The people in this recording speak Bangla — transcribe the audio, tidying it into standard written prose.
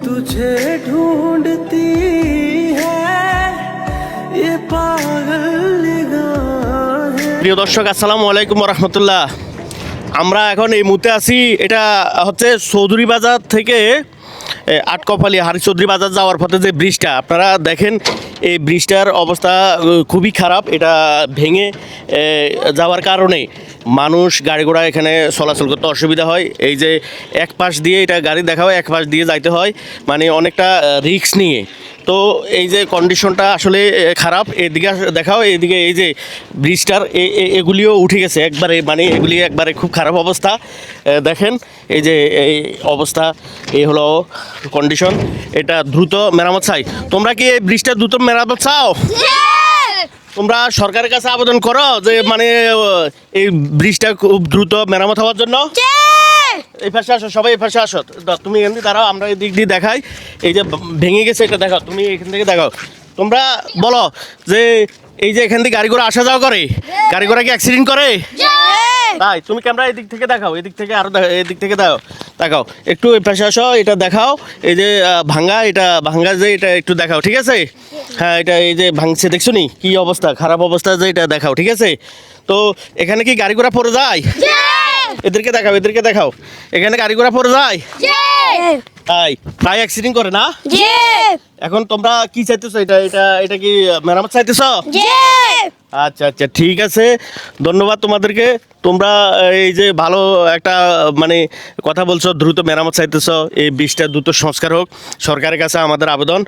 तुझे ढूंढती है ये पागल निगाहें। প্রিয় দর্শক আসসালামু আলাইকুম রহমতুল্লাহ। আমরা এখন এই মুহূর্তে আছি, এটা হচ্ছে চৌধুরী বাজার থেকে আটকপালি হারি চৌধুরী বাজার যাওয়ার পথে যে ব্রিজটা আপনারা দেখেন, এই ব্রিজটার অবস্থা খুবই খারাপ। এটা ভেঙে যাওয়ার কারণে মানুষ গাড়ি ঘোড়া এখানে চলাচল করতে অসুবিধা হয়। এই যে এক পাশ দিয়ে এটা গাড়ি দেখা হয়, এক পাশ দিয়ে যাইতে হয়, মানে অনেকটা রিস্ক নিয়ে। তো এই যে কন্ডিশনটা আসলে খারাপ। এদিকে দেখাও, এইদিকে এই যে ব্রিজটার এগুলিও উঠে গেছে একবারে, মানে এগুলি একবারে খুব খারাপ অবস্থা। দেখেন এই যে এই অবস্থা, এই হলো কন্ডিশন। এটা দ্রুত মেরামত চাই। তোমরা কি এই ব্রিজটা দ্রুত মেরামত চাও? তোমরা সরকারের কাছে আবেদন করো যে মানে এই ব্রিজটা খুব দ্রুত মেরামত হওয়ার জন্য। এই পাশে আসো, সবাই এই পাশে আসো। তুমি এখান থেকে দাঁড়াও, আমরা এই দিক দিয়ে দেখাই। এই যে ভেঙে গেছে এটা দেখাও, তুমি এখান থেকে দেখাও। তোমরা বলো যে এই যে এখান থেকে গাড়ি ঘোড়া আসা যাওয়া করে, গাড়ি ঘোড়া কি অ্যাক্সিডেন্ট করে? তাই তুমি ক্যামেরা এদিক থেকে দেখাও, এদিক থেকে আরো এদিক থেকে দেখাও একটু এই পাশে আসো, এটা দেখাও। এই যে ভাঙ্গা, এটা ভাঙ্গা যে এটা একটু দেখাও, ঠিক আছে? হ্যাঁ, এটা এই যে ভাঙছে, দেখছো নি কি অবস্থা, খারাপ অবস্থা, যে এটা দেখাও, ঠিক আছে? তো এখানে কি গাড়ি ঘোড়া পড়ে যায়? এদেরকে দেখাও, এদেরকে দেখাও, এখানে গাড়ি ঘোড়া পড়ে যায়? তাই তাই অ্যাক্সিডেন্ট করে না? এখন তোমরা কি চাইতেছো? এটা এটা এটা কি মেরামত চাইতেছো? আচ্ছা আচ্ছা, ঠিক আছে, ধন্যবাদ তোমাদেরকে। তোমরা এই যে ভালো একটা মানে কথা বলছো, দ্রুত মেরামত চাইতেছো, এই ব্রিজটা দ্রুত সংস্কার হোক, সরকারের কাছে আমাদের আবেদন।